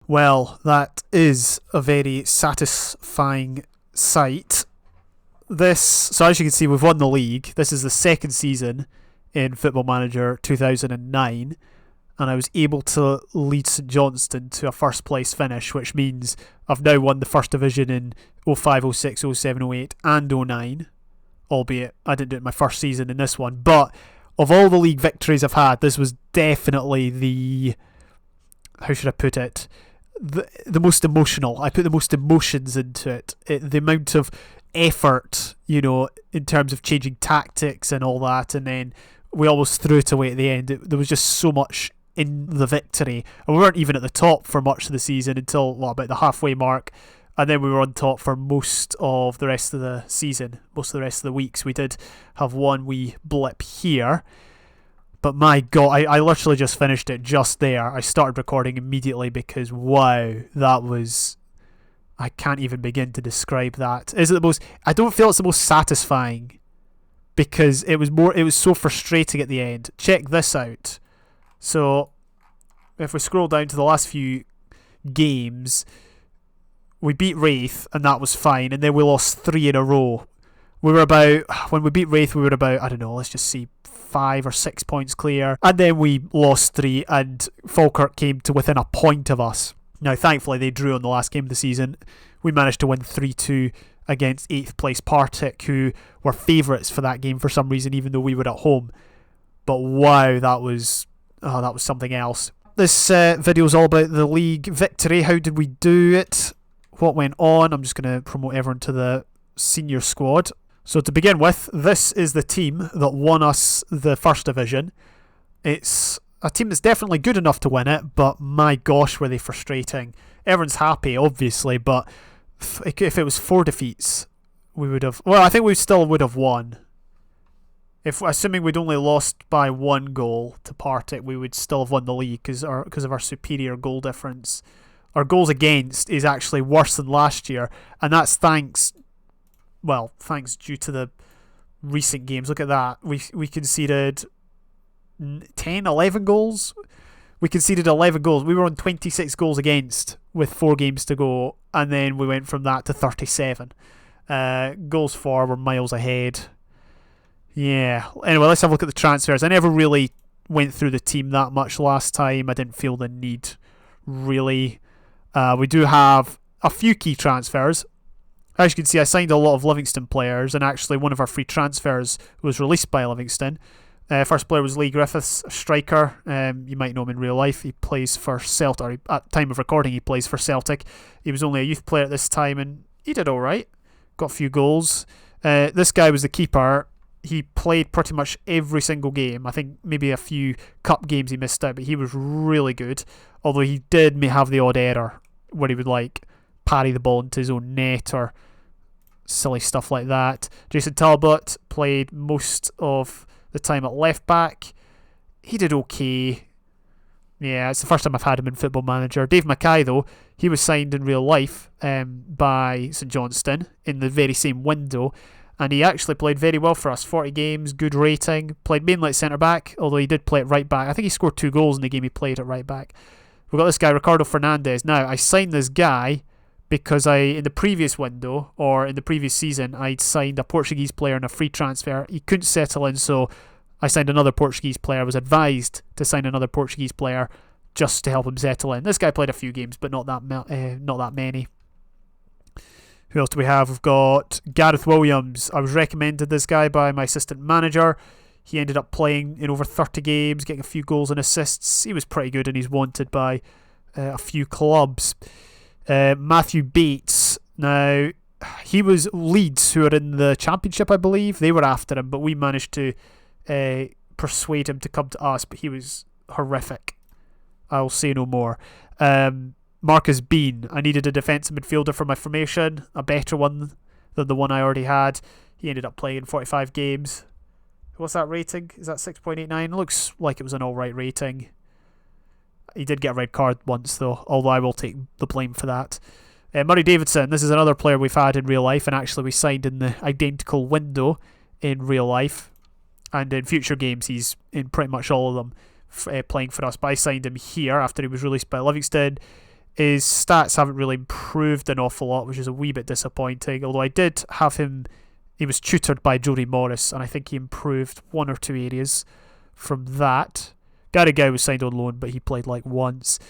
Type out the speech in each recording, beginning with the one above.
Well, that is a very satisfying sight. So as you can see, we've won the league. This is the second season in Football Manager 2009, and I was able to lead St Johnstone to a first place finish, which means I've now won the first division in 05, 06, 07, 08 and 09, albeit I didn't do it in my first season in this one. But of all the league victories I've had, this was definitely the, how should I put it, the most emotional. I put the most emotions into it. The amount of effort, in terms of changing tactics and all that, and then we almost threw it away at the end. There was just so much in the victory, and we weren't even at the top for much of the season until about the halfway mark, and then we were on top for most of the rest of the season, most of the rest of the weeks. We did have one wee blip here, but my god, I literally just finished it just there. I started recording immediately because wow, that was, I can't even begin to describe that. Is it the most, I don't feel it's the most satisfying, because it was so frustrating at the end. Check this out. So if we scroll down to the last few games, we beat Wraith and that was fine, and then we lost 3 in a row. When we beat Wraith, we were about, I don't know, let's just see, 5 or 6 points clear, and then we lost 3 and Falkirk came to within a point of us. Now thankfully they drew on the last game of the season. We managed to win 3-2 against 8th place Partick, who were favourites for that game for some reason, even though we were at home. But wow, that was something else. This video is all about the league victory. How did we do it? What went on? I'm just going to promote everyone to the senior squad. So to begin with, this is the team that won us the first division. It's a team that's definitely good enough to win it, but my gosh, were they frustrating. Everyone's happy, obviously, but if it was 4 defeats, we would have... Well, I think we still would have won. Assuming we'd only lost by 1 goal to Partick, we would still have won the league because of our superior goal difference. Our goals against is actually worse than last year, and that's thanks due to the recent games. Look at that. We conceded 10, 11 goals. We conceded 11 goals. We were on 26 goals against with 4 games to go, and then we went from that to 37. Goals for were miles ahead. Yeah. Anyway, let's have a look at the transfers. I never really went through the team that much last time. I didn't feel the need, really. We do have a few key transfers. As you can see, I signed a lot of Livingston players, and actually one of our free transfers was released by Livingston. First player was Lee Griffiths, a striker. You might know him in real life. He plays for Celtic, or at time of recording he plays for Celtic. He was only a youth player at this time, and he did alright. Got a few goals. This guy was the keeper. He played pretty much every single game. I think maybe a few cup games he missed out, but he was really good. Although he may have the odd error where he would parry the ball into his own net or silly stuff like that. Jason Talbot played most of the time at left back. He did okay. Yeah, it's the first time I've had him in Football Manager. Dave Mackay, though, he was signed in real life by St Johnstone in the very same window, and he actually played very well for us. 40 games, good rating. Played mainly at centre back, although he did play at right back. I think he scored 2 goals in the game he played at right back. We've got this guy, Ricardo Fernandez. Now, I signed this guy because in the previous window, or in the previous season, I'd signed a Portuguese player in a free transfer. He couldn't settle in, so I signed another Portuguese player. I was advised to sign another Portuguese player just to help him settle in. This guy played a few games, but not that many. Who else do we have? We've got Gareth Williams. I was recommended this guy by my assistant manager. He ended up playing in over 30 games, getting a few goals and assists. He was pretty good, and he's wanted by a few clubs. Matthew Bates. Now, he was Leeds, who are in the Championship, I believe. They were after him, but we managed to persuade him to come to us, but he was horrific. I'll say no more. Marcus Bean. I needed a defensive midfielder for my formation, a better one than the one I already had. He ended up playing in 45 games. What's that rating? Is that 6.89? Looks like it was an alright rating. He did get a red card once, though, although I will take the blame for that. Murray Davidson. This is another player we've had in real life, and actually we signed in the identical window in real life. And in future games, he's in pretty much all of them playing for us. But I signed him here after he was released by Livingston. His stats haven't really improved an awful lot, which is a wee bit disappointing. Although I did have him, he was tutored by Jody Morris, and I think he improved one or two areas from that. Gary Gow was signed on loan, but he played like once.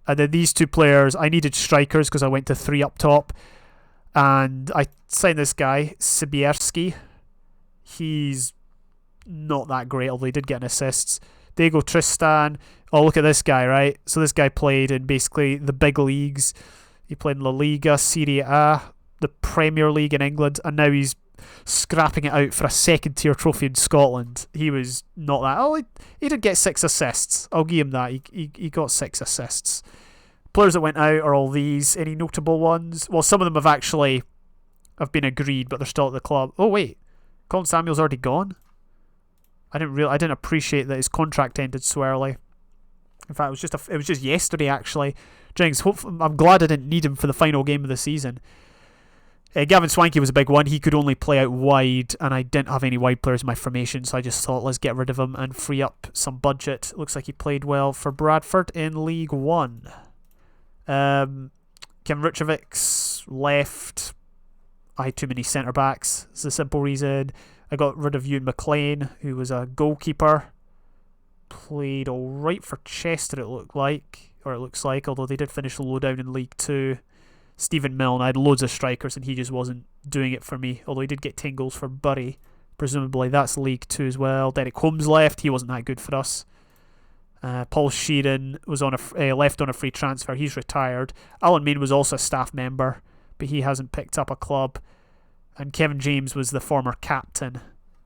And then these two players, I needed strikers because I went to 3 up top. And I signed this guy, Sibierski. He's not that great, although he did get an assist. Diego Tristan. Oh, look at this guy, right? So this guy played in basically the big leagues. He played in La Liga, Serie A, the Premier League in England, and now he's scrapping it out for a second-tier trophy in Scotland. He was not that... Oh, he did get 6 assists. I'll give him that. He got 6 assists. Players that went out are all these. Any notable ones? Well, some of them have been agreed, but they're still at the club. Oh, wait. Colin Samuel's already gone? I didn't appreciate that his contract ended so early. In fact, it was just yesterday, actually. James, I'm glad I didn't need him for the final game of the season. Gavin Swankie was a big one. He could only play out wide, and I didn't have any wide players in my formation, so I just thought, let's get rid of him and free up some budget. Looks like he played well for Bradford in League One. Kim Ruchovics left. I had too many centre-backs. It's the simple reason. I got rid of Ewan McLean, who was a goalkeeper. Played alright for Chester, it looks like, although they did finish low down in League 2. Stephen Milne, I had loads of strikers and he just wasn't doing it for me, although he did get 10 goals for Bury. Presumably that's League 2 as well. Derek Holmes left, he wasn't that good for us. Paul Sheeran was left on a free transfer, he's retired. Alan Main was also a staff member, but he hasn't picked up a club. And Kevin James was the former captain,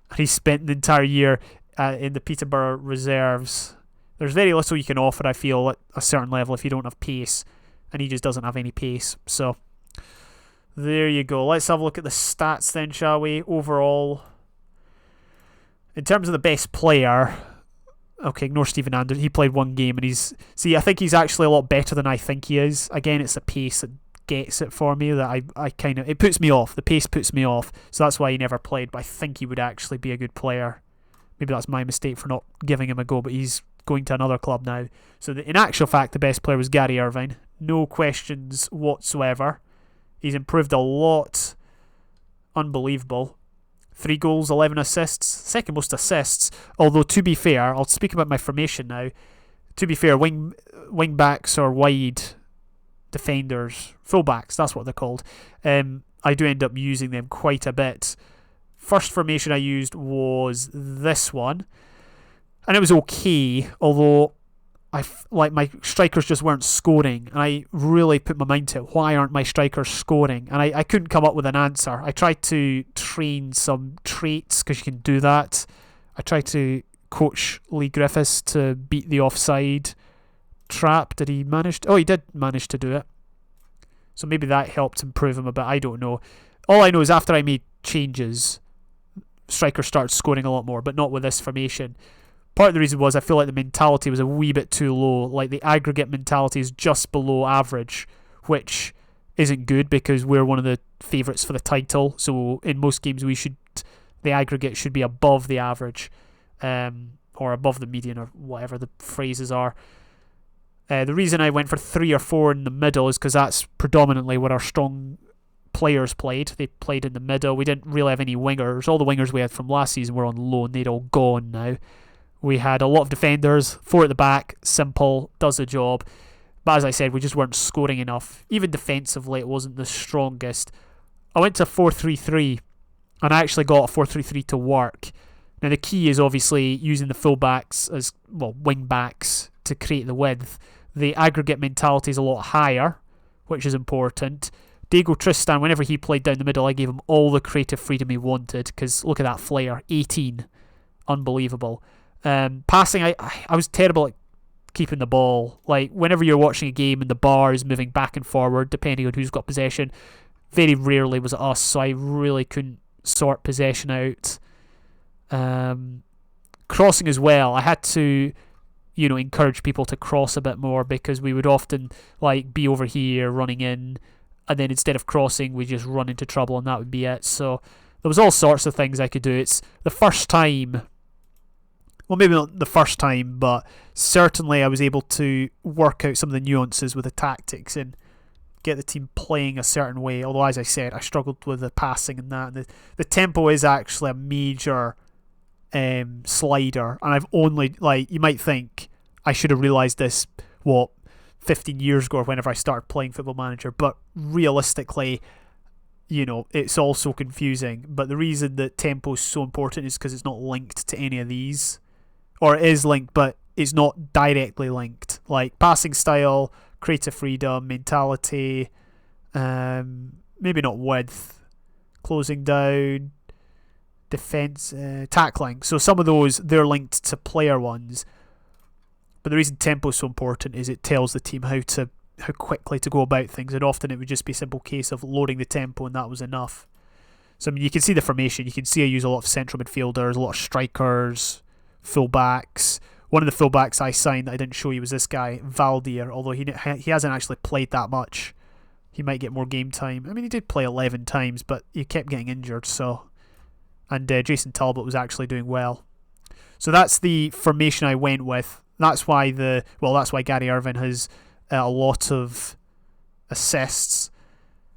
and he spent the entire year in the Peterborough reserves. There's very little you can offer, I feel, at a certain level if you don't have pace, and he just doesn't have any pace. So there you go. Let's have a look at the stats then, shall we? Overall, in terms of the best player, okay, ignore Stephen Anderson. He played 1 game, and I think he's actually a lot better than I think he is. Again, it's the pace that gets it for me, that I kind of, it puts me off. The pace puts me off, so that's why he never played. But I think he would actually be a good player. Maybe that's my mistake for not giving him a go, but he's going to another club now. So in actual fact, the best player was Gary Irvine. No questions whatsoever. He's improved a lot. Unbelievable. 3 goals, 11 assists. Second most assists. Although, to be fair, I'll speak about my formation now. To be fair, wing backs or wide defenders, fullbacks, that's what they're called. I do end up using them quite a bit. First formation I used was this one, and it was okay, although my strikers just weren't scoring, and I really put my mind to it. Why aren't my strikers scoring? And I couldn't come up with an answer. I tried to train some traits, because you can do that. I tried to coach Lee Griffiths to beat the offside trap. Did he manage to? Oh, he did manage to do it. So maybe that helped improve him a bit. I don't know. All I know is after I made changes, strikers started scoring a lot more, but not with this formation. Part of the reason was I feel like the mentality was a wee bit too low. Like the aggregate mentality is just below average, which isn't good because we're one of the favourites for the title. So in most games the aggregate should be above the average, or above the median, or whatever the phrases are. The reason I went for 3 or 4 in the middle is because that's predominantly where our strong players played. They played in the middle. We didn't really have any wingers. All the wingers we had from last season were on loan. They'd all gone now. We had a lot of defenders, 4 at the back, simple, does the job. But as I said, we just weren't scoring enough. Even defensively, it wasn't the strongest. I went to 4-3-3, and I actually got a 4-3-3 to work. Now the key is obviously using the fullbacks as, well, wing backs to create the width. The aggregate mentality is a lot higher, which is important. Diego Tristan, whenever he played down the middle, I gave him all the creative freedom he wanted, because look at that flair, 18. Unbelievable. Passing, I was terrible at keeping the ball. Like, whenever you're watching a game and the bar is moving back and forward, depending on who's got possession, very rarely was it us, so I really couldn't sort possession out. Crossing as well, I had to, encourage people to cross a bit more, because we would often be over here running in, and then instead of crossing we just run into trouble, and that would be it. So there was all sorts of things I could do. It's the first time, well, maybe not the first time, but certainly I was able to work out some of the nuances with the tactics, and get the team playing a certain way. Although, as I said, I struggled with the passing and that. And the tempo is actually a major slider. And I've only, like, you might think I should have realised this, 15 years ago or whenever I started playing Football Manager. But realistically, it's all so confusing. But the reason that tempo is so important is because it's not linked to any of these. Or it is linked, but it's not directly linked. Like passing style, creative freedom, mentality, maybe not width, closing down, defense, tackling. So some of those, they're linked to player ones. But the reason tempo is so important is it tells the team how quickly to go about things, and often it would just be a simple case of loading the tempo and that was enough. So I mean, you can see the formation. You can see I use a lot of central midfielders, a lot of strikers, fullbacks. One of the fullbacks I signed that I didn't show you was this guy, Valdir, although he hasn't actually played that much. He might get more game time. I mean, he did play 11 times, but he kept getting injured, so... And Jason Talbot was actually doing well. So that's the formation I went with. That's why Gary Irvine has a lot of assists.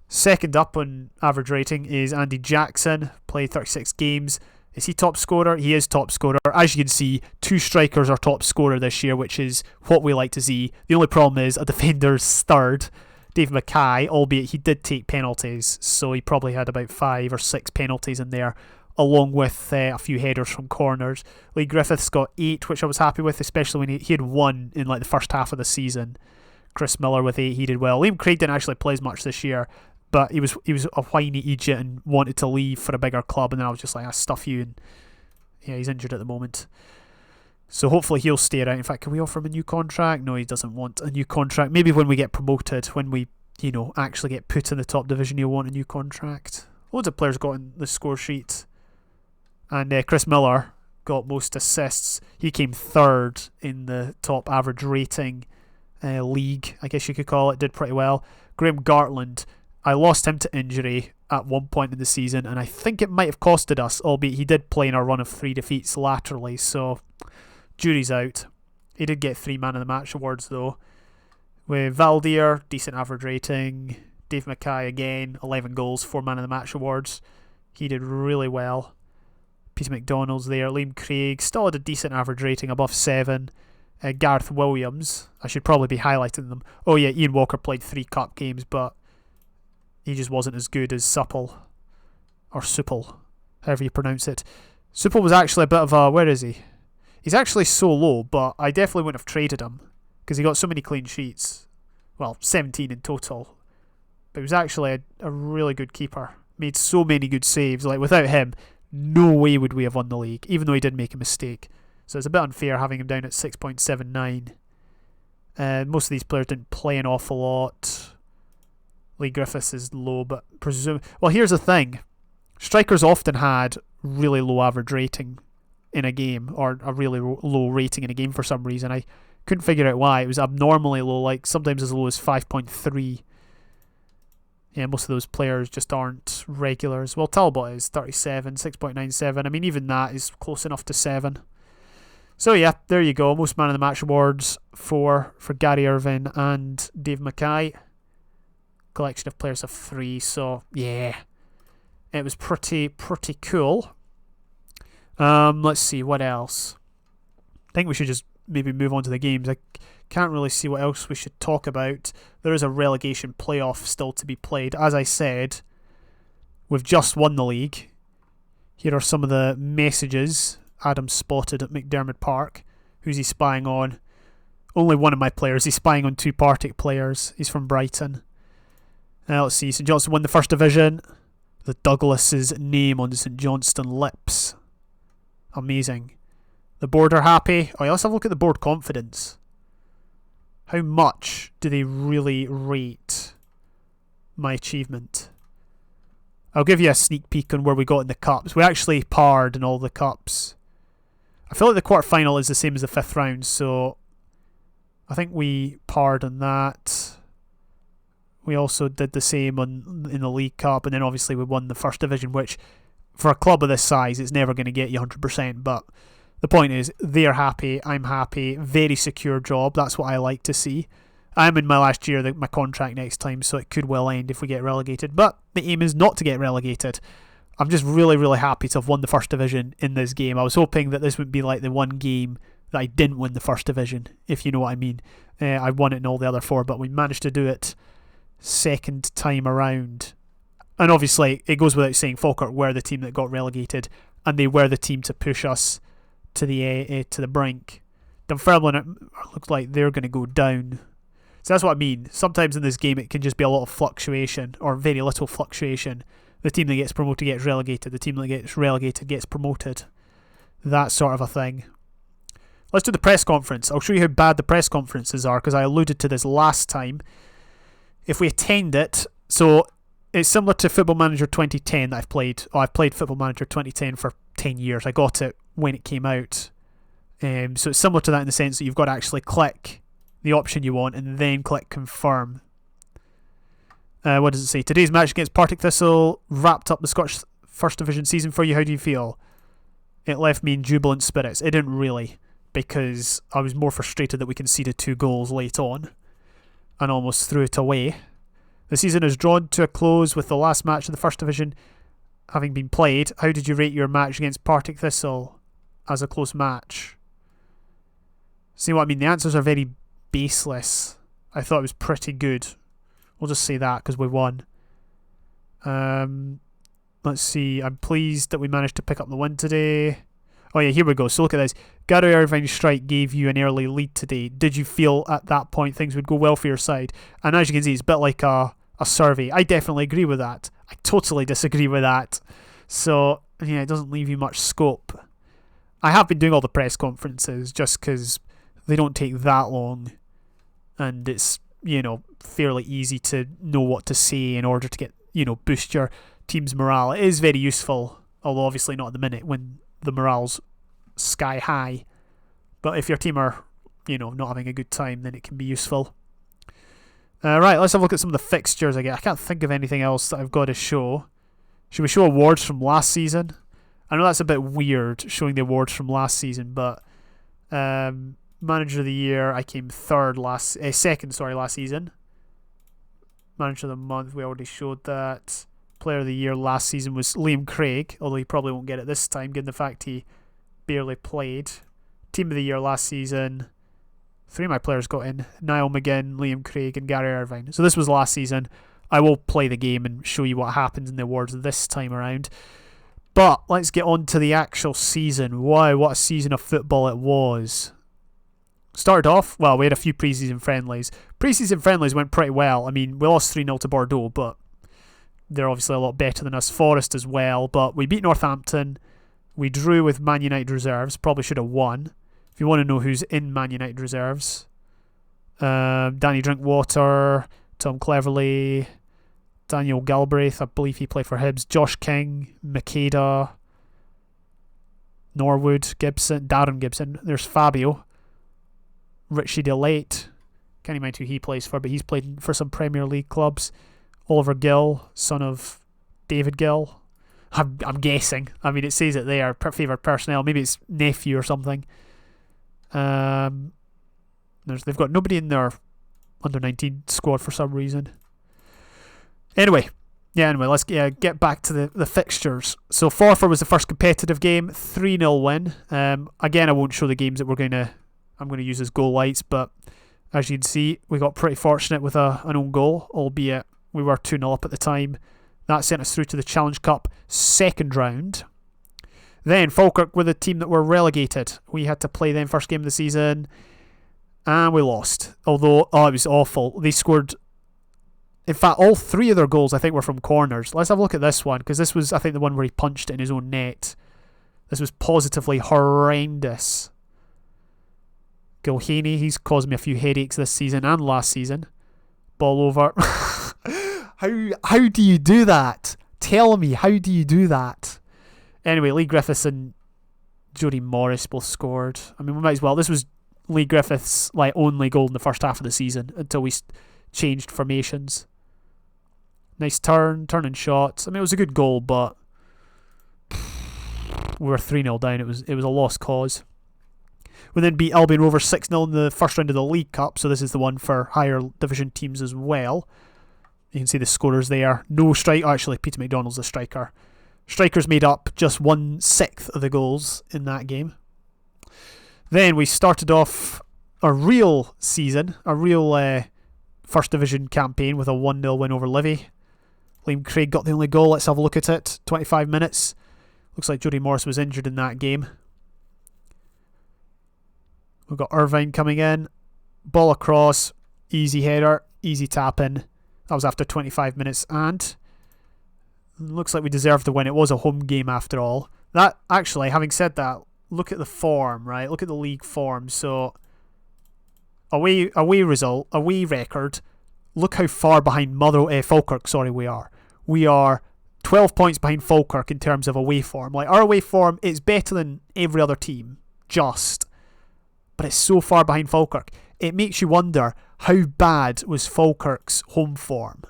Second up on average rating is Andy Jackson, played 36 games. Is he top scorer? He is top scorer. As you can see, 2 strikers are top scorer this year, which is what we like to see. The only problem is a defender's third, Dave Mackay, albeit he did take penalties, so he probably had about 5 or 6 penalties in there, along with a few headers from corners. Lee Griffiths got 8, which I was happy with, especially when he had 1 in like the first half of the season. Chris Miller with 8, he did well. Liam Craig didn't actually play as much this year, but he was a whiny idiot and wanted to leave for a bigger club, and then I was just like, stuff you, and yeah, he's injured at the moment. So hopefully he'll stay around. In fact, can we offer him a new contract? No, he doesn't want a new contract. Maybe when we get promoted, when we, actually get put in the top division, he'll want a new contract. Loads of players got in the score sheet. And Chris Miller got most assists. He came 3rd in the top average rating league, I guess you could call it. Did pretty well. Graham Gartland, I lost him to injury at one point in the season, and I think it might have costed us, albeit he did play in a run of 3 defeats laterally, so jury's out. He did get 3 Man of the Match awards though. With Valdir, decent average rating. Dave Mackay again, 11 goals, 4 Man of the Match awards. He did really well. Peter McDonald's there. Liam Craig still had a decent average rating, above 7. Gareth Williams, I should probably be highlighting them. Oh yeah, Ian Walker played 3 cup games, but he just wasn't as good as Supple. Or Supple, however you pronounce it. Supple was actually a bit of a... Where is he? He's actually so low, but I definitely wouldn't have traded him, because he got so many clean sheets. Well, 17 in total. But he was actually a really good keeper. Made so many good saves. Like, without him, no way would we have won the league, even though he did make a mistake. So it's a bit unfair having him down at 6.79. Most of these players didn't play an awful lot. Lee Griffiths is low, but well, here's the thing. Strikers often had really low average rating in a game, or a really low rating in a game for some reason. I couldn't figure out why. It was abnormally low, like sometimes as low as 5.3. Yeah, most of those players just aren't regulars. Well, Talbot is 37, 6.97. I mean, even that is close enough to 7. So yeah, there you go. Most Man of the Match awards for Gary Irvine and Dave Mackay. Collection of players of 3. So yeah, it was pretty cool. Let's see what else. I think we should just maybe move on to the games. I can't really see what else we should talk about. There is a relegation playoff still to be played. As I said, we've just won the league. Here are some of the messages Adam spotted at McDermott Park. Who's he spying on? Only one of my players. He's spying on 2 Partick players. He's from Brighton. Let's see. St Johnstone won the first division. The Douglas's name on the St Johnstone lips. Amazing. The board are happy. Oh yeah, let's have a look at the board confidence. How much do they really rate my achievement? I'll give you a sneak peek on where we got in the cups. We actually parred in all the cups. I feel like the quarter-final is the same as the 5th round, so I think we parred on that. We also did the same in the League Cup, and then obviously we won the first division, which for a club of this size, it's never going to get you 100%, but the point is, they're happy, I'm happy, very secure job, that's what I like to see. I'm in my last year of my contract next time, so it could well end if we get relegated. But the aim is not to get relegated. I'm just really, really happy to have won the First Division in this game. I was hoping that this would be like the one game that I didn't win the First Division, if you know what I mean. I won it in all the other 4, but we managed to do it second time around. And obviously, it goes without saying, Falkirk were the team that got relegated, and they were the team to push us to the brink. Dunfermline, it looks like they're going to go down. So that's what I mean. Sometimes in this game, it can just be a lot of fluctuation, or very little fluctuation. The team that gets promoted gets relegated. The team that gets relegated gets promoted. That sort of a thing. Let's do the press conference. I'll show you how bad the press conferences are, because I alluded to this last time. If we attend it, so it's similar to Football Manager 2010 that I've played. I've played Football Manager 2010 for 10 years. I got it when it came out. So it's similar to that in the sense that you've got to actually click the option you want and then click confirm. What does it say? Today's match against Partick Thistle wrapped up the Scottish First Division season for you. How do you feel? It left me in jubilant spirits. It didn't really, because I was more frustrated that we conceded 2 goals late on and almost threw it away. The season is drawn to a close with the last match of the First Division having been played. How did you rate your match against Partick Thistle as a close match? See what I mean? The answers are very baseless. I thought it was pretty good. We'll just say that because we won. Let's see. I'm pleased that we managed to pick up the win today. Oh yeah, here we go. So look at this. Gary Irvine's strike gave you an early lead today. Did you feel at that point things would go well for your side? And as you can see, it's a bit like a survey. I definitely agree with that. I totally disagree with that. So yeah, it doesn't leave you much scope. I have been doing all the press conferences just because they don't take that long, and it's, you know, fairly easy to know what to say in order to get, you know, boost your team's morale. It is very useful, although obviously not at the minute when the morale's sky high. But if your team are, you know, not having a good time, then it can be useful. Right, let's have a look at some of the fixtures again. I can't think of anything else that I've got to show. Should we show awards from last season? I know that's a bit weird, showing the awards from last season, but Manager of the Year, I came second last season. Manager of the Month, we already showed that. Player of the Year last season was Liam Craig, although he probably won't get it this time, given the fact he barely played. Team of the Year last season, 3 of my players got in: Niall McGinn, Liam Craig and Gary Irvine. So this was last season. I will play the game and show you what happens in the awards this time around. But let's get on to the actual season. Wow, what a season of football it was. Started off, well, we had a few pre-season friendlies. Pre-season friendlies went pretty well. I mean, we lost 3-0 to Bordeaux, but they're obviously a lot better than us. Forest as well, but we beat Northampton. We drew with Man United reserves. Probably should have won. If you want to know who's in Man United reserves, Danny Drinkwater, Tom Cleverley, Daniel Galbraith, I believe he played for Hibs, Josh King, Makeda, Norwood, Gibson, Darren Gibson. There's Fabio, Richie DeLate. Can't even mind who he plays for, but he's played for some Premier League clubs. Oliver Gill, son of David Gill. I'm guessing. I mean, it says it there. Favoured personnel. Maybe it's nephew or something. They've got nobody in their under-19 squad for some reason. Anyway, let's get back to the fixtures. So Forfar was the first competitive game, 3-0 win. Again, I won't show the games that I'm going to use as goal lights, but as you can see, we got pretty fortunate with an own goal, albeit we were 2-0 up at the time. That sent us through to the Challenge Cup second round. Then Falkirk were the team that were relegated. We had to play them first game of the season, and we lost. Although, it was awful. They scored, in fact, all 3 of their goals, I think, were from corners. Let's have a look at this one, because this was, I think, the one where he punched it in his own net. This was positively horrendous. Gilhaney, he's caused me a few headaches this season and last season. Ball over. How do you do that? Tell me, how do you do that? Anyway, Lee Griffiths and Jody Morris both scored. I mean, we might as well. This was Lee Griffiths' only goal in the first half of the season until we changed formations. Nice turn and shots. I mean, it was a good goal, but we were 3-0 down. It was a lost cause. We then beat Albion Rovers 6-0 in the first round of the League Cup, so this is the one for higher division teams as well. You can see the scorers there. No strike. Actually, Peter McDonald's the striker. Strikers made up just 1/6 of the goals in that game. Then we started off a real season, a real first division campaign with a 1-0 win over Livy. Liam Craig got the only goal. Let's have a look at it. 25 minutes. Looks like Jody Morris was injured in that game. We've got Irvine coming in. Ball across. Easy header. Easy tap in. That was after 25 minutes, and looks like we deserved the win. It was a home game after all. That, actually, having said that, look at the form, right? Look at the league form. So, away record. Look how far behind Falkirk, we are. We are 12 points behind Falkirk in terms of away form. Like, our away form is better than every other team, but it's so far behind Falkirk. It makes you wonder, how bad was Falkirk's home form?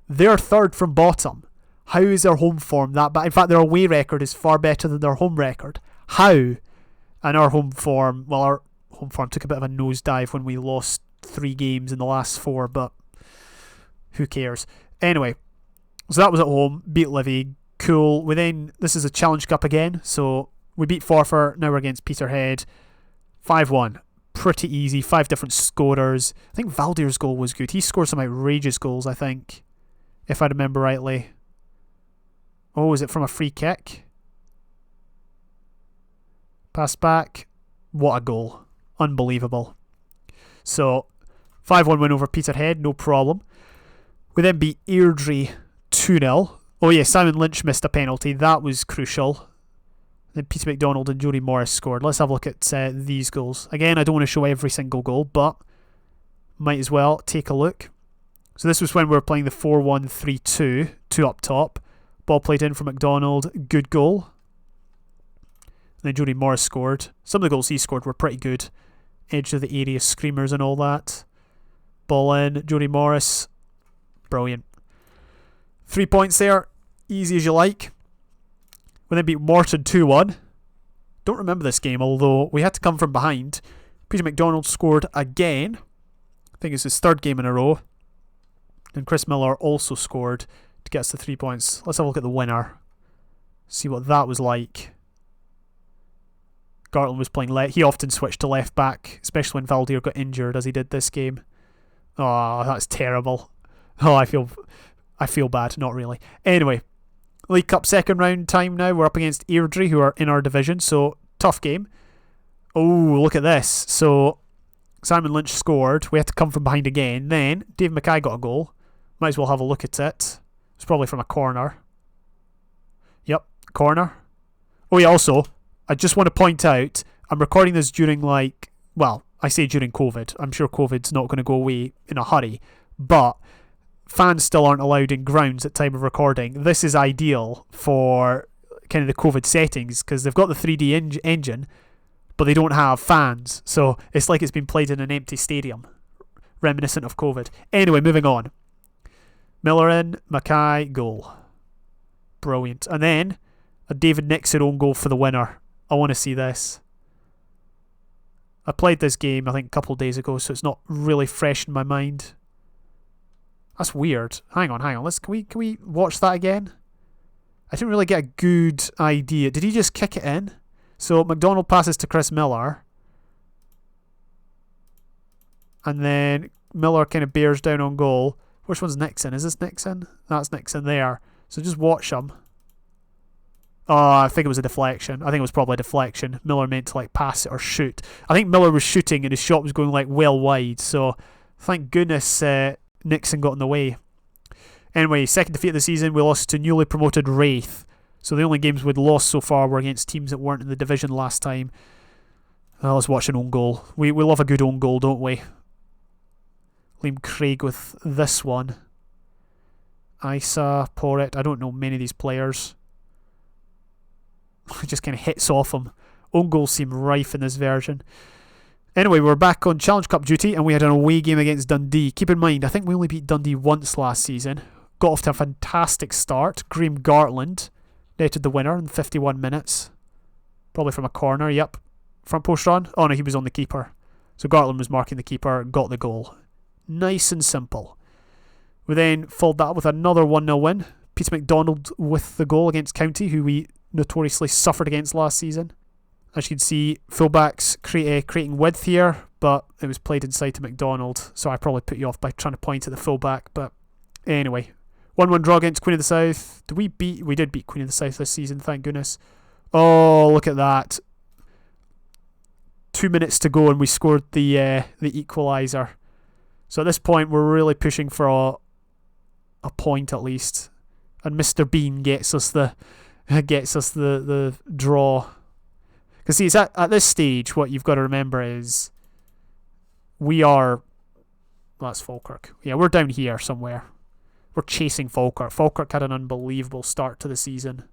They're third from bottom. How is their home form that bad? In fact, their away record is far better than their home record. How? And our home form took a bit of a nosedive when we lost 3 games in the last 4, but who cares? Anyway, so that was at home, beat Livy, cool. This is a Challenge Cup again, so we beat Forfar, now we're against Peterhead. 5-1, pretty easy, 5 different scorers. I think Valdir's goal was good. He scored some outrageous goals, I think, if I remember rightly. Oh, is it from a free kick? Pass back. What a goal. Unbelievable. So, 5-1 win over Peterhead, no problem. We then beat Airdrie 2-0. Oh yeah, Simon Lynch missed a penalty. That was crucial. Then Peter McDonald and Jody Morris scored. Let's have a look at these goals. Again, I don't want to show every single goal, but might as well take a look. So this was when we were playing the 4-1-3-2, 2 up top. Ball played in from McDonald. Good goal. And then Jody Morris scored. Some of the goals he scored were pretty good. Edge of the area screamers and all that. Ball in. Jody Morris. Brilliant. 3 points there. Easy as you like. We then beat Morton 2-1. Don't remember this game, although we had to come from behind. Peter McDonald scored again. I think it's his 3rd game in a row. And Chris Miller also scored to get us the 3 points. Let's have a look at the winner. See what that was like. Gartland was playing left. He often switched to left back, especially when Valdir got injured, as he did this game. Oh, that's terrible. Oh, I feel bad. Not really. Anyway, League Cup 2nd round time now. We're up against Airdrie, who are in our division, so tough game. Oh, look at this. So Simon Lynch scored. We had to come from behind again. Then Dave Mackay got a goal. Might as well have a look at it. It's probably from a corner. Yep, corner. Oh yeah, also, I just want to point out, I'm recording this during I say during COVID. I'm sure COVID's not going to go away in a hurry, but fans still aren't allowed in grounds at time of recording. This is ideal for kind of the COVID settings because they've got the 3D engine, but they don't have fans. So it's like it's been played in an empty stadium, reminiscent of COVID. Anyway, moving on. Miller in, Mackay, goal. Brilliant. And then a David Nixon own goal for the winner. I want to see this. I played this game, I think, a couple of days ago, so it's not really fresh in my mind. That's weird. Hang on. Can we watch that again? I didn't really get a good idea. Did he just kick it in? So McDonald passes to Chris Miller. And then Miller kind of bears down on goal. Which one's Nixon? Is this Nixon? That's Nixon there. So just watch him. Oh, I think it was a deflection. I think it was probably a deflection. Miller meant to pass it or shoot. I think Miller was shooting and his shot was going well wide. So thank goodness Nixon got in the way. Anyway, 2nd defeat of the season. We lost to newly promoted Wraith. So the only games we'd lost so far were against teams that weren't in the division last time. Let's watch an own goal. We love a good own goal, don't we? Liam Craig with this one. Isa, Porritt. I don't know many of these players. It just kind of hits off him. Own goals seem rife in this version. Anyway, we're back on Challenge Cup duty and we had an away game against Dundee. Keep in mind, I think we only beat Dundee once last season. Got off to a fantastic start. Graham Gartland netted the winner in 51 minutes. Probably from a corner, yep. front post run. Oh no, he was on the keeper. So Gartland was marking the keeper, got the goal. Nice and simple. We then followed that up with another 1-0 win. Peter McDonald with the goal against County, who we notoriously suffered against last season. As you can see, fullbacks creating width here, but it was played inside to McDonald, so I probably put you off by trying to point at the fullback. But anyway, 1-1 draw against Queen of the South. We did beat Queen of the South this season, thank goodness. Oh, look at that. 2 minutes to go and we scored the equaliser. So at this point we're really pushing for a point at least. And Mr. Bean gets us the draw. Because see, it's at this stage what you've got to remember is that's Falkirk. Yeah, we're down here somewhere. We're chasing Falkirk. Falkirk had an unbelievable start to the season.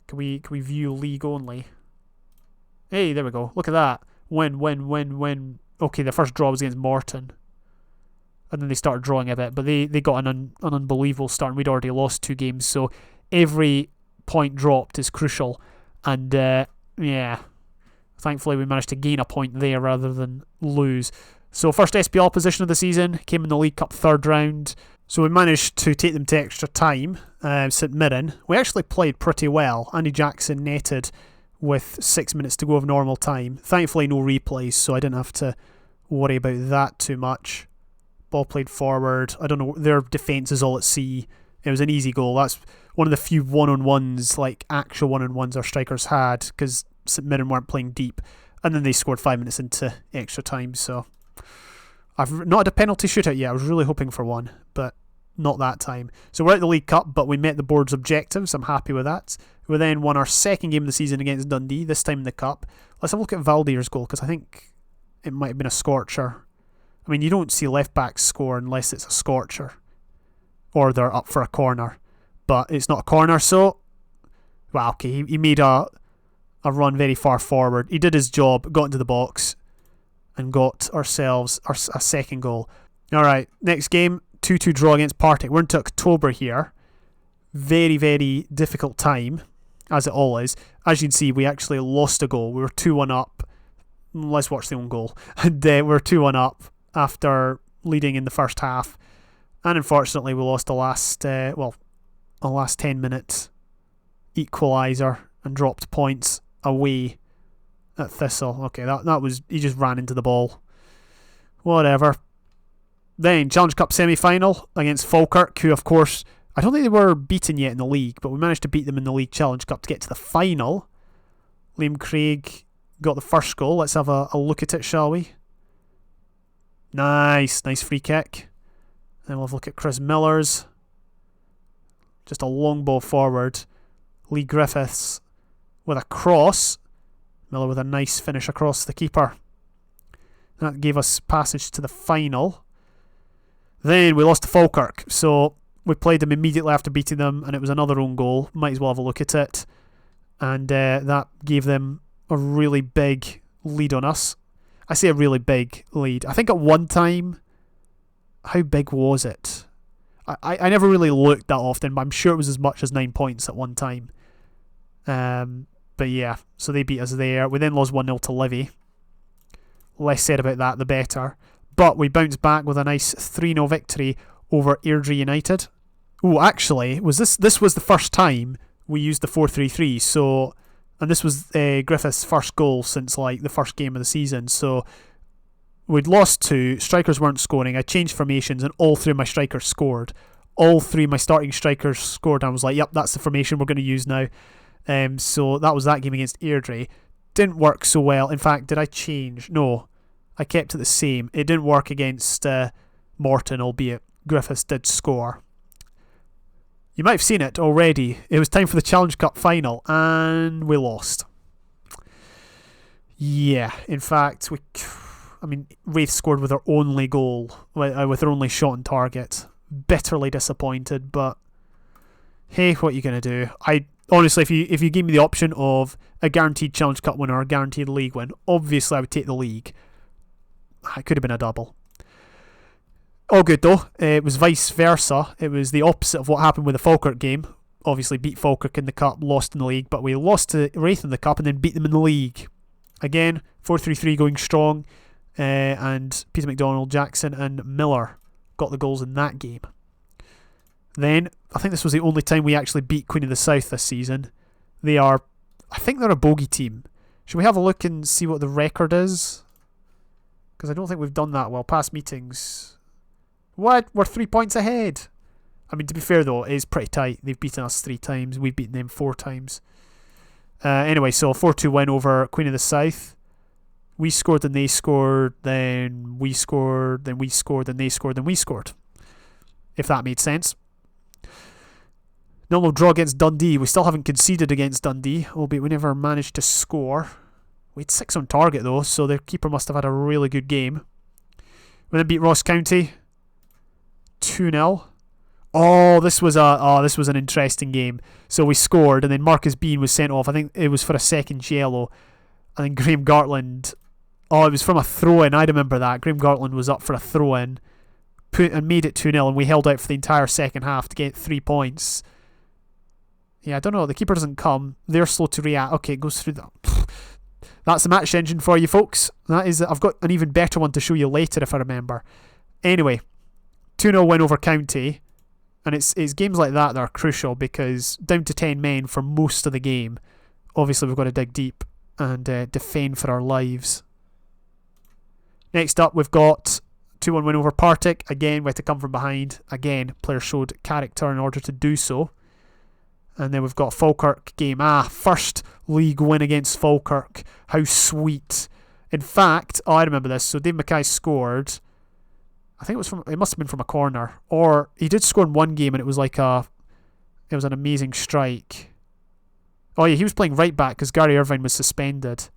Can we view league only? Hey, there we go. Look at that. Win. Okay, the first draw was against Morton. And then they started drawing a bit. But they got an unbelievable start. And we'd already lost 2 games. So every point dropped is crucial. And, yeah. Thankfully, we managed to gain a point there rather than lose. So first SPL position of the season. Came in the League Cup 3rd round. So we managed to take them to extra time. St Mirren. We actually played pretty well. Andy Jackson netted with 6 minutes to go of normal time. Thankfully no replays, so I didn't have to worry about that too much. Ball played forward. I don't know, their defence is all at sea. It was an easy goal. That's one of the few one-on-ones, like actual one-on-ones our strikers had, because St Mirren weren't playing deep. And then they scored 5 minutes into extra time, so I've not had a penalty shootout yet. I was really hoping for one, but not that time. So we're at the League Cup, but we met the board's objectives. I'm happy with that. We then won our second game of the season against Dundee, this time in the Cup. Let's have a look at Valdir's goal, because I think it might have been a scorcher. I mean, you don't see left-backs score unless it's a scorcher. Or they're up for a corner. But it's not a corner, so... Well, okay, he made a run very far forward. He did his job, got into the box, and got ourselves a second goal. Alright, next game, 2-2 draw against Partick. We're into October here. Very, very difficult time, as it all is. As you can see, we actually lost a goal. We were 2-1 up. Let's watch the own goal. And we were 2-1 up after leading in the first half. And unfortunately, we lost the last 10 minutes equaliser and dropped points away at Thistle. Okay, that was... He just ran into the ball. Whatever. Then, Challenge Cup semi-final against Falkirk, who, of course... I don't think they were beaten yet in the league, but we managed to beat them in the League Challenge Cup to get to the final. Liam Craig got the first goal. Let's have a look at it, shall we? Nice free kick. Then we'll have a look at Chris Miller's. Just a long ball forward. Lee Griffiths with a cross. Miller with a nice finish across the keeper. That gave us passage to the final. Then we lost to Falkirk, so... We played them immediately after beating them, and it was another own goal. Might as well have a look at it. And that gave them a really big lead on us. I say a really big lead. I think at one time... How big was it? I never really looked that often, but I'm sure it was as much as 9 points at one time. But yeah, so they beat us there. We then lost 1-0 to Livy. Less said about that, the better. But we bounced back with a nice 3-0 victory over Airdrie United. Oh, actually, this was the first time we used the 4-3-3. So, and this was Griffith's first goal since like the first game of the season. So we'd lost 2. Strikers weren't scoring. I changed formations, and all 3 of my strikers scored. All 3 of my starting strikers scored. And I was like, "Yep, that's the formation we're going to use now." So that was that game against Airdrie. Didn't work so well. In fact, did I change? No, I kept it the same. It didn't work against Morton, albeit Griffiths did score. You might have seen it already. It was time for the Challenge Cup final, and we lost. Yeah, in fact, Wraith scored with their only goal, with their only shot on target. Bitterly disappointed, but hey, what are you going to do? Honestly, if you gave me the option of a guaranteed Challenge Cup win or a guaranteed league win, obviously I would take the league. It could have been a double. All good though. It was vice versa. It was the opposite of what happened with the Falkirk game. Obviously beat Falkirk in the cup, lost in the league, but we lost to Wraith in the cup and then beat them in the league. Again, 4-3-3 going strong. And Peter McDonald, Jackson and Miller got the goals in that game. Then, I think this was the only time we actually beat Queen of the South this season. I think they're a bogey team. Should we have a look and see what the record is? Because I don't think we've done that well. Past meetings. What? We're 3 points ahead. I mean, to be fair though, it is pretty tight. They've beaten us 3 times. We've beaten them 4 times. Anyway, so a 4-2 win over Queen of the South. We scored, then they scored, then we scored, then we scored, then they scored, then we scored. If that made sense. 0-0 draw against Dundee. We still haven't conceded against Dundee, albeit we never managed to score. We had 6 on target though, so their keeper must have had a really good game. We then beat Ross County 2-0. This was an interesting game. So we scored, and then Marcus Bean was sent off. I think it was for a second yellow. And then Graham Gartland. It was from a throw-in. I remember that. Graham Gartland was up for a throw-in and made it 2-0, and we held out for the entire second half to get 3 points. Yeah, I don't know. The keeper doesn't come. They're slow to react. Okay, it goes through that. That's the match engine for you folks. I've got an even better one to show you later if I remember. Anyway, 2-0 win over County. And it's games like that are crucial, because down to 10 men for most of the game, obviously we've got to dig deep and defend for our lives. Next up, we've got 2-1 win over Partick. Again, we had to come from behind. Again, players showed character in order to do so. And then we've got Falkirk game. First league win against Falkirk. How sweet. In fact, I remember this. So Dave Mackay scored. I think it must have been from a corner. Or he did score in one game, and it was an amazing strike. Oh yeah, he was playing right back because Gary Irvine was suspended.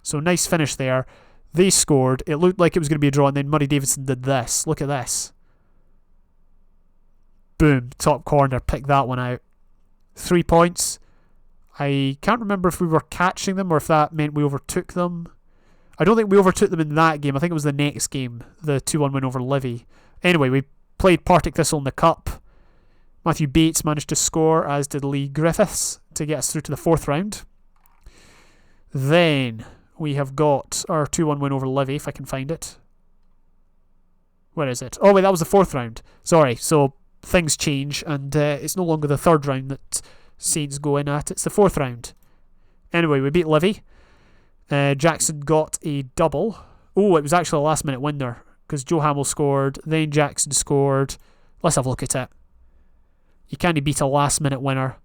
So nice finish there. They scored. It looked like it was going to be a draw, and then Murray Davidson did this. Look at this. Boom. Top corner. Pick that one out. 3 points. I can't remember if we were catching them or if that meant we overtook them. I don't think we overtook them in that game. I think it was the next game, the 2-1 win over Livy. Anyway, we played Partick Thistle in the Cup. Matthew Bates managed to score, as did Lee Griffiths, to get us through to the 4th round. Then we have got our 2-1 win over Livy, if I can find it. Where is it? Oh wait, that was the 4th round. Sorry, so things change, and it's no longer the 3rd round that Saints go in at. It's the 4th round. Anyway, we beat Livy. Jackson got a double. It was actually a last minute winner, because Joe Hamill scored, then Jackson scored. Let's have a look at it. You can't beat a last minute winner.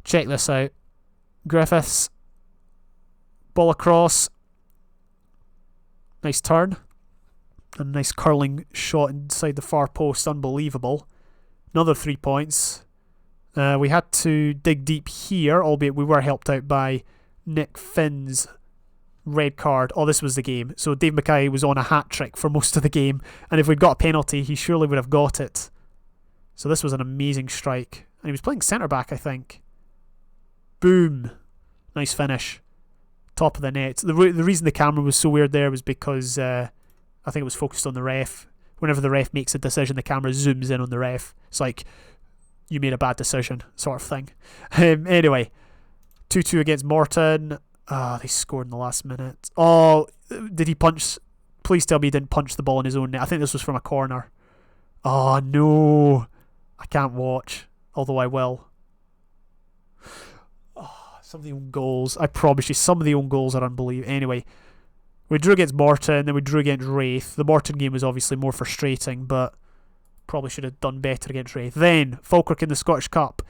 Check this out. Griffiths. Ball across. Nice turn. A nice curling shot inside the far post. Unbelievable. Another 3 points. We had to dig deep here, albeit we were helped out by Nick Finn's red card. This was the game. So Dave Mackay was on a hat trick for most of the game, and if we'd got a penalty, he surely would have got it. So this was an amazing strike. And he was playing centre back, I think. Boom. Nice finish. Top of the net. The reason the camera was so weird there was because I think it was focused on the ref. Whenever the ref makes a decision, the camera zooms in on the ref. It's like, you made a bad decision, sort of thing. Anyway, 2-2 against Morton. They scored in the last minute. Did he punch? Please tell me he didn't punch the ball in his own net. I think this was from a corner. Oh no, I can't watch, although I will. Some of the own goals, I promise you, some of the own goals are unbelievable. Anyway, we drew against Morton, then we drew against Wraith. The Morton game was obviously more frustrating, but probably should have done better against Wraith. Then Falkirk in the Scottish Cup.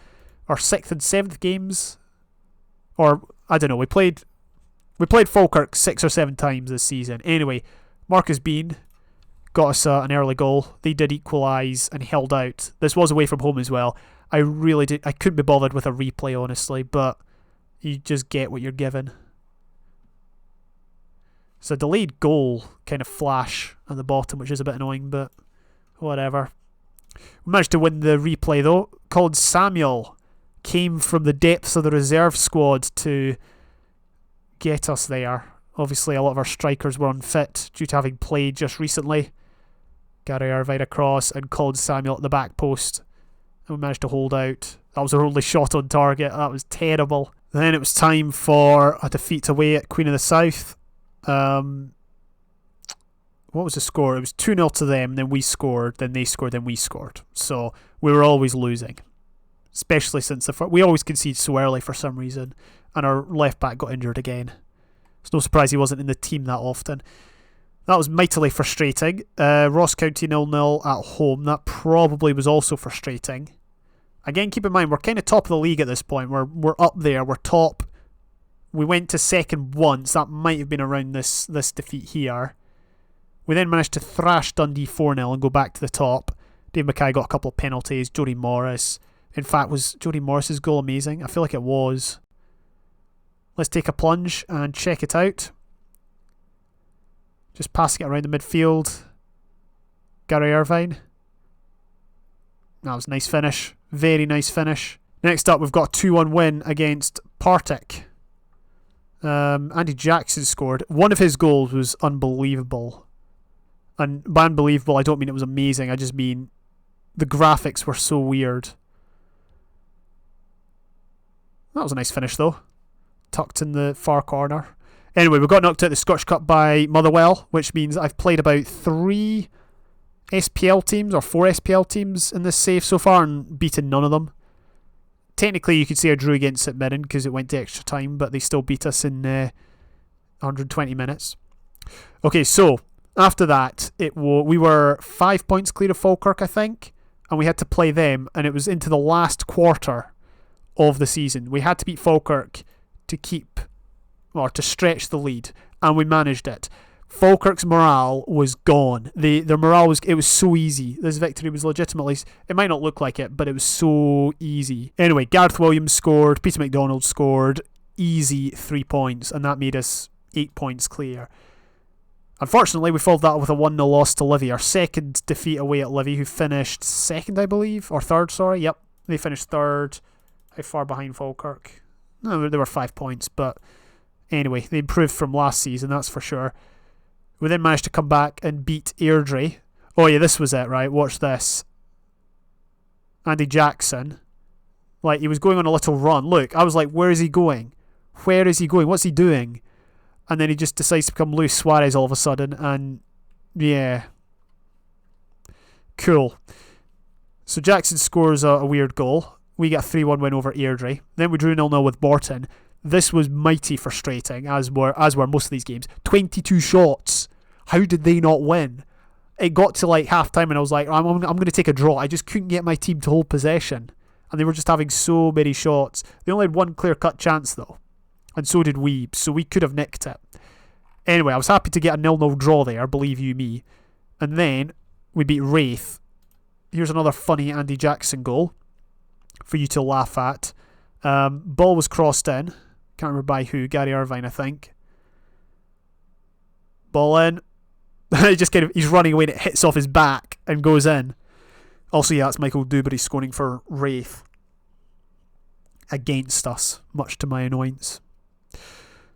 Our 6th and 7th games, or I don't know, we played Falkirk 6 or 7 times this season. Anyway, Marcus Bean got us an early goal. They did equalise and held out. This was away from home as well. I couldn't be bothered with a replay, honestly, but you just get what you're given. It's a delayed goal kind of flash at the bottom, which is a bit annoying, but whatever. We managed to win the replay though. Colin Samuel came from the depths of the reserve squad to get us there. Obviously a lot of our strikers were unfit due to having played just recently. Gary Irvine across and Colin Samuel at the back post. And we managed to hold out. That was our only shot on target. That was terrible. Then it was time for a defeat away at Queen of the South. What was the score? It was 2-0 to them, then we scored, then they scored, then we scored. So we were always losing. Especially since we always concede so early for some reason. And our left back got injured again. It's no surprise he wasn't in the team that often. That was mightily frustrating. Ross County 0-0 at home. That probably was also frustrating. Again, keep in mind, we're kind of top of the league at this point. We're up there. We're top. We went to second once. That might have been around this defeat here. We then managed to thrash Dundee 4-0 and go back to the top. Dave Mackay got a couple of penalties. Jody Morris. In fact, was Jody Morris's goal amazing? I feel like it was. Let's take a plunge and check it out. Just passing it around the midfield. Gary Irvine. That was a nice finish. Very nice finish. Next up, we've got a 2-1 win against Partick. Andy Jackson scored. One of his goals was unbelievable. And by unbelievable, I don't mean it was amazing. I just mean the graphics were so weird. That was a nice finish, though. Tucked in the far corner. Anyway, we got knocked out of the Scotch Cup by Motherwell, which means I've played about 3 SPL teams or 4 SPL teams in this save so far and beaten none of them. Technically, you could say I drew against St Mirren because it went to extra time, but they still beat us in 120 minutes. Okay, so after that, we were 5 points clear of Falkirk, I think, and we had to play them, and it was into the last quarter of the season. We had to beat Falkirk to stretch the lead, and we managed it. Falkirk's morale was gone. Their morale it was so easy. This victory was legitimately, it might not look like it, but it was so easy. Anyway, Gareth Williams scored, Peter McDonald scored, easy 3 points, and that made us 8 points clear. Unfortunately, we followed that up with a 1-0 loss to Livy, our second defeat away at Livy, who finished second, I believe, or third, sorry. Yep, they finished third. How far behind Falkirk? No, they were 5 points, but anyway, they improved from last season, that's for sure. We then managed to come back and beat Airdrie. Oh yeah, this was it, right? Watch this. Andy Jackson. Like, he was going on a little run. Look, I was like, where is he going? Where is he going? What's he doing? And then he just decides to become Luis Suarez all of a sudden, and yeah. Cool. So Jackson scores a weird goal. We get a 3-1 win over Airdrie. Then we drew 0-0 with Borton. This was mighty frustrating, as were most of these games. 22 shots. How did they not win? It got to like half time and I was like, I'm going to take a draw. I just couldn't get my team to hold possession. And they were just having so many shots. They only had one clear-cut chance though. And so did we. So we could have nicked it. Anyway, I was happy to get a 0-0 draw there, believe you me. And then we beat Wraith. Here's another funny Andy Jackson goal for you to laugh at. Ball was crossed in. Can't remember by who. Gary Irvine, I think. Ball in. He's running away and it hits off his back and goes in. Also, yeah, that's Michael Dewberry scoring for Wraith. Against us, much to my annoyance.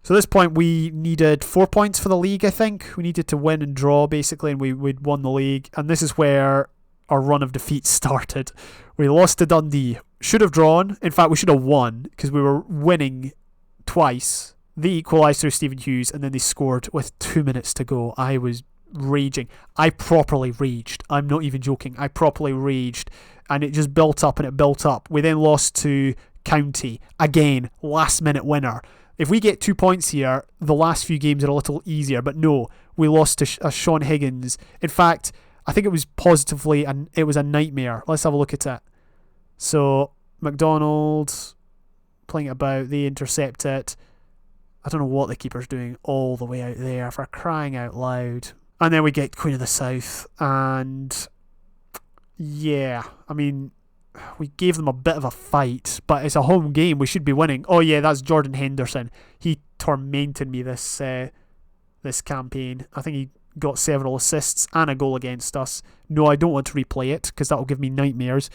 So at this point, we needed 4 points for the league, I think. We needed to win and draw, basically, and we'd won the league. And this is where our run of defeats started. We lost to Dundee. Should have drawn. In fact, we should have won because we were winning twice. They equalised through Stephen Hughes and then they scored with 2 minutes to go. I was raging. I properly raged. I'm not even joking. I properly raged and it just built up and it built up. We then lost to County. Again, last minute winner. If we get 2 points here, the last few games are a little easier, but no, we lost to Sean Higgins. In fact, I think it was positively, and it was a nightmare. Let's have a look at it. So, McDonald playing it about, they intercept it. I don't know what the keeper's doing all the way out there, for crying out loud. And then we get Queen of the South, and yeah, I mean, we gave them a bit of a fight, but it's a home game, we should be winning. Oh yeah, that's Jordan Henderson. He tormented me this campaign. I think he got several assists and a goal against us. No, I don't want to replay it, because that will give me nightmares.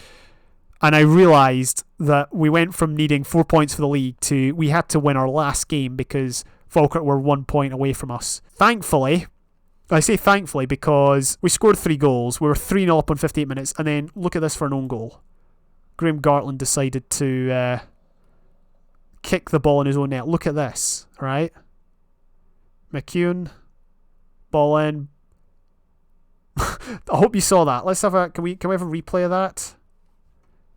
And I realised that we went from needing 4 points for the league to we had to win our last game because Falkirk were 1 point away from us. Thankfully, I say thankfully because we scored 3 goals. We were 3-0 up on 58 minutes. And then look at this for an own goal. Graham Gartland decided to kick the ball in his own net. Look at this, right? McEwen, ball in. I hope you saw that. Let's have a. Can we have a replay of that?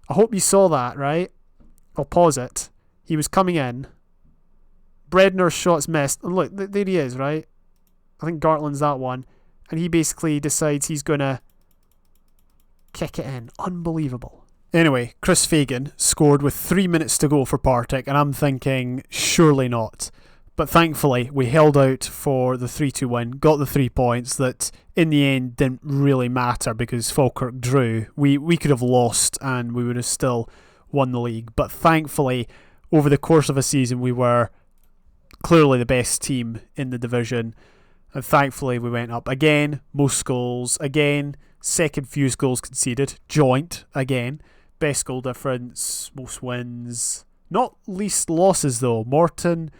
I hope you saw that, right? I'll pause it. He was coming in. Bredner's shot's missed. And look, there he is, right? I think Gartland's that one. And he basically decides he's going to kick it in. Unbelievable. Anyway, Chris Fagan scored with 3 minutes to go for Partick, and I'm thinking, surely not. But thankfully, we held out for the 3-2 win, got the 3 points that in the end didn't really matter because Falkirk drew. We could have lost and we would have still won the league. But thankfully, over the course of a season, we were clearly the best team in the division. And thankfully, we went up again, most goals, again, second fewest goals conceded, joint, again, best goal difference, most wins, not least losses though. Morton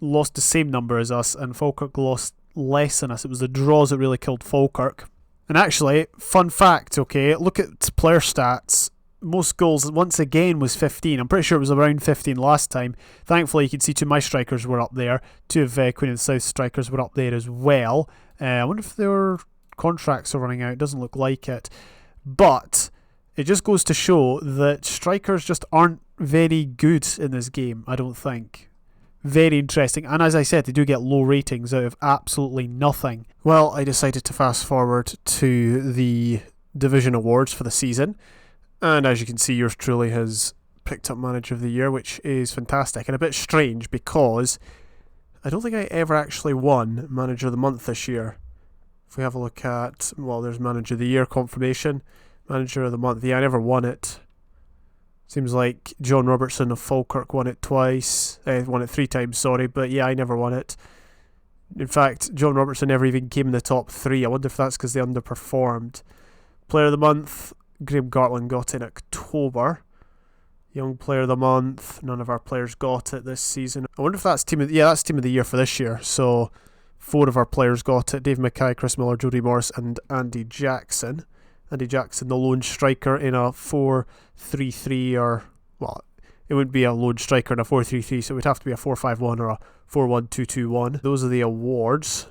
lost the same number as us and Falkirk lost less than us. It was the draws that really killed Falkirk. And actually, fun fact, okay, look at player stats. Most goals once again was 15. I'm pretty sure it was around 15 last time. Thankfully you can see 2 of my strikers were up there. 2 of Queen of the South strikers were up there as well. I wonder if their contracts are running out. It doesn't look like it. But it just goes to show that strikers just aren't very good in this game, I don't think. Very interesting, and as I said, they do get low ratings out of absolutely nothing. Well, I decided to fast forward to the division awards for the season, and as you can see, yours truly has picked up Manager of the Year, which is fantastic, and a bit strange because I don't think I ever actually won Manager of the Month this year. If we have a look at, well, there's Manager of the Year confirmation, Manager of the Month, yeah, I never won it. Seems like John Robertson of Falkirk won it twice. Won it 3 times, sorry. But yeah, I never won it. In fact, John Robertson never even came in the top 3. I wonder if that's because they underperformed. Player of the Month, Graham Gartland got in October. Young Player of the Month, none of our players got it this season. I wonder if that's Team of the Year for this year. So 4 of our players got it. Dave Mackay, Chris Miller, Jody Morris and Andy Jackson. Andy Jackson, the lone striker in a 4-3-3 or, well, it wouldn't be a lone striker in a 4-3-3, so it would have to be a 4-5-1 or a 4-1-2-2-1. Those are the awards.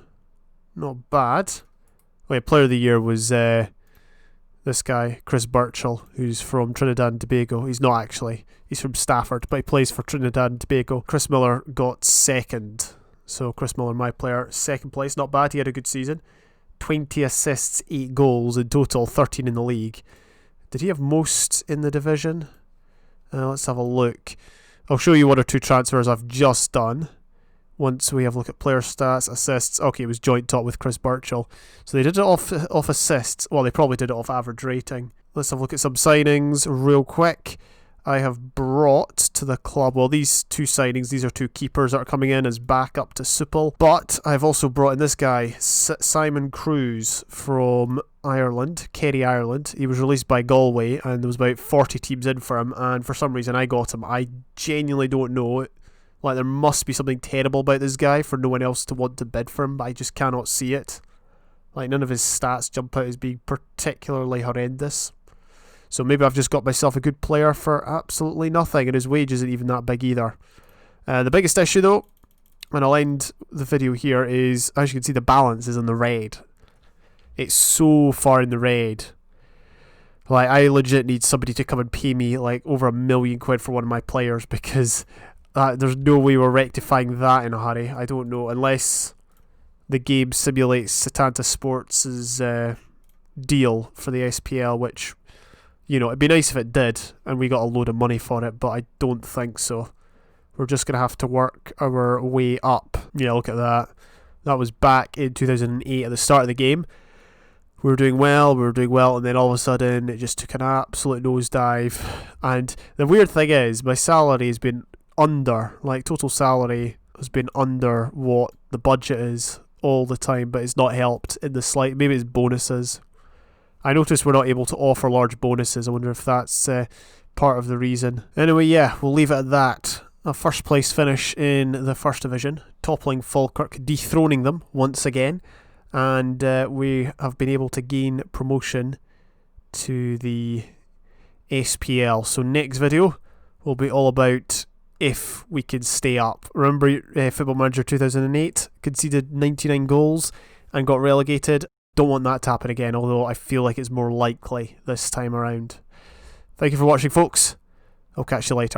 Not bad. Wait, Player of the Year was this guy, Chris Birchall, who's from Trinidad and Tobago. He's not actually. He's from Stafford, but he plays for Trinidad and Tobago. Chris Miller got second. So Chris Miller, my player, second place. Not bad. He had a good season. 20 assists, 8 goals in total, 13 in the league. Did he have most in the division? Let's have a look. I'll show you 1 or 2 transfers I've just done. Once we have a look at player stats, assists. Okay, it was joint top with Chris Birchall. So they did it off assists. Well, they probably did it off average rating. Let's have a look at some signings real quick. I have brought to the club, well, these 2 signings, these are 2 keepers that are coming in as backup to Supple. But I've also brought in this guy, Simon Cruz from Ireland, Kerry, Ireland. He was released by Galway and there was about 40 teams in for him, and for some reason I got him. I genuinely don't know. Like, there must be something terrible about this guy for no one else to want to bid for him, but I just cannot see it. Like, none of his stats jump out as being particularly horrendous. So maybe I've just got myself a good player for absolutely nothing, and his wage isn't even that big either. The biggest issue though, and I'll end the video here, is, as you can see, the balance is in the red. It's so far in the red. Like, I legit need somebody to come and pay me like over £1 million for one of my players, because there's no way we're rectifying that in a hurry. I don't know, unless the game simulates Satanta Sports' deal for the SPL, which, you know, it'd be nice if it did and we got a load of money for it, but I don't think so. We're just going to have to work our way up. Yeah, look at that. That was back in 2008 at the start of the game. We were doing well, and then all of a sudden it just took an absolute nosedive. And the weird thing is, my salary has been under, like total salary has been under what the budget is all the time, but it's not helped in the slight. Maybe it's bonuses. I noticed we're not able to offer large bonuses. I wonder if that's part of the reason. Anyway, yeah, we'll leave it at that. A first place finish in the first division, toppling Falkirk, dethroning them once again, and we have been able to gain promotion to the SPL. So next video will be all about if we can stay up. Remember, Football Manager 2008 conceded 99 goals and got relegated. Don't want that to happen again, although I feel like it's more likely this time around. Thank you for watching, folks. I'll catch you later.